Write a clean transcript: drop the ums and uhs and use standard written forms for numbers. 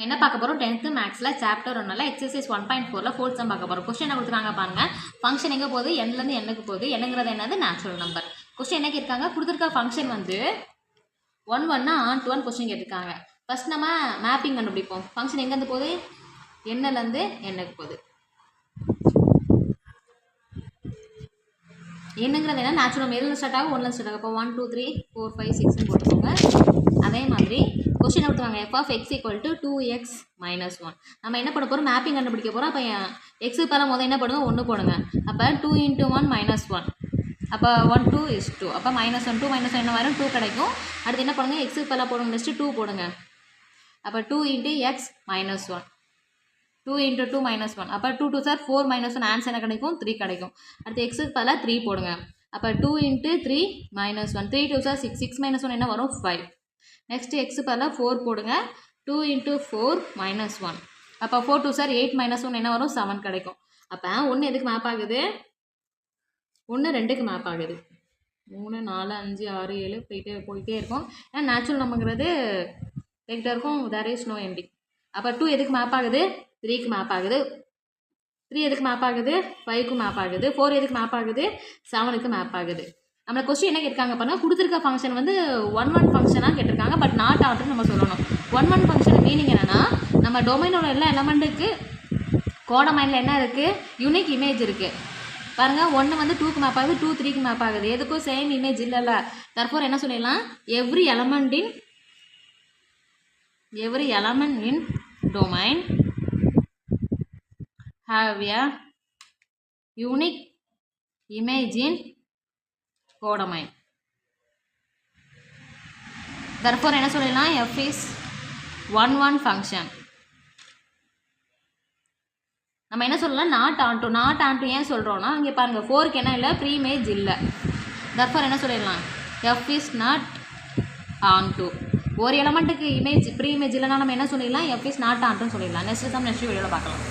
என்ன பார்க்க போகிறோம் 10th மேக்ஸில் சாப்டர் 1ல் எக்ஸசைஸ் 1.4ல் ஃபோர்த் சம் பார்க்க போகிறோம். கொஸ்டின் என்ன கொடுத்துருக்காங்க பாருங்க. ஃபங்க்ஷன் எங்கே போகுது, எண்ணிலேருந்து எண்ணுக்கு போகுது. என்னங்கிறது என்னது, நேச்சுரல் நம்பர். கொஸ்டின் என்ன கேட்காங்க, கொடுத்துருக்க ஃபங்க்ஷன் வந்து 1 ஆன் டு 1 கொஸ்டின் கேட்டிருக்காங்க. ஃபர்ஸ்ட் நம்ம மேப்பிங் கண்டுபிடிப்போம். ஃபங்க்ஷன் எங்கேருந்து போகுது, எண்ணிலேருந்து எண்ணுக்கு போகுது. என்னங்கிறது என்ன, நேச்சுரல் எதில் ஸ்டார்ட் ஆகும், 1ல் ஸ்டார்ட் ஆகும். இப்போ 1 2 3 4 5 6 போட்டுக்கோங்க. அதே மாதிரி கொஸ்டின் கொடுத்துருவாங்க f of x = 2x - 1. நம்ம என்ன பண்ண போகிறோம், மேப்பிங் கண்டுபிடிக்க போகிறோம். அப்போ எக்ஸுக்கு பதிலாக முதல் என்ன பண்ணுங்க, 1 போடுங்க. அப்போ 2 × 1 - 1. அப்போ 1 2 is 2. அப்போ -1 2 - 1 என்ன வரும், 2 கிடைக்கும். அடுத்து என்ன பண்ணுங்க, எக்ஸுக்கு பதிலாக போடுங்க, நெக்ஸ்ட்டு 2 போடுங்க. அப்போ 2 × x - 1. 2 × 2 - 1. அப்போ 2 2 4 - 1 ஆன்சர் என்ன கிடைக்கும், 3 கிடைக்கும். அடுத்து எக்ஸுக்கு பதிலாக 3 போடுங்க. அப்போ 2 × 3 - 1. 3 2 6 6 - 1 என்ன வரும், 5. நெக்ஸ்ட் எக்ஸு பதிலாக 4 போடுங்க. 2 × 4 - 1. அப்போ 4 2 8 - 1 என்ன வரும், 7 கிடைக்கும். அப்போ 1 எதுக்கு மேப் ஆகுது, 1 2க்கு மேப் ஆகுது. 3 4 5 6 7 போயிட்டே இருக்கும். ஏன்னா நேச்சுரல் நம்பருங்கிறது போயிட்டே இருக்கும். There is no ending. அப்போ 2 எதுக்கு மேப் ஆகுது, 3க்கு மேப் ஆகுது. 3 எதுக்கு மேப் ஆகுது, 5க்கு மேப் ஆகுது. 4 எதுக்கு மேப் ஆகுது, 7க்கு மேப் ஆகுது. நம்மளை கொஸ்டின் என்ன கேட்காங்க பாருங்கள், கொடுத்துருக்க ஃபங்க்ஷன் வந்து 1 ஃபங்க்ஷனாக கேட்டிருக்காங்க. பட் நாட் ஆர்டர்னு நம்ம சொல்லணும். 1 ஃபங்க்ஷன் மீனிங் என்னென்னா, நம்ம டொமைனோட எல்லா எலமெண்ட்டுக்கு கோடமைனில் என்ன இருக்குது, யூனிக் இமேஜ் இருக்குது. பாருங்கள், 1 வந்து 2க்கு மேப் ஆகுது, 2 3க்கு மேப் ஆகுது. எதுக்கும் சேம் இமேஜ் இல்லைல்ல. தர்ஃபோர் என்ன சொல்லிடலாம், every element in domain have a unique image in codomain. Therefore என்ன சொல்லலாம், f is 1 function. நம்ம என்ன சொல்லலாம், நாட் ஆன் டு ஏன் சொல்கிறோன்னா, இங்கே பாருங்கள் 4க்கு என்ன இல்லை, ப்ரீ இமேஜ் இல்லை. therefore என்ன சொல்லிடலாம், f is not on to. ஒரு எலமெண்ட்டுக்கு இமேஜ் ப்ரீ இமேஜ் இல்லைனா நம்ம என்ன சொல்லிடலாம், f is not on to சொல்லிடலாம். நெக்ஸ்ட் வீடியோவில் பார்க்கலாம்.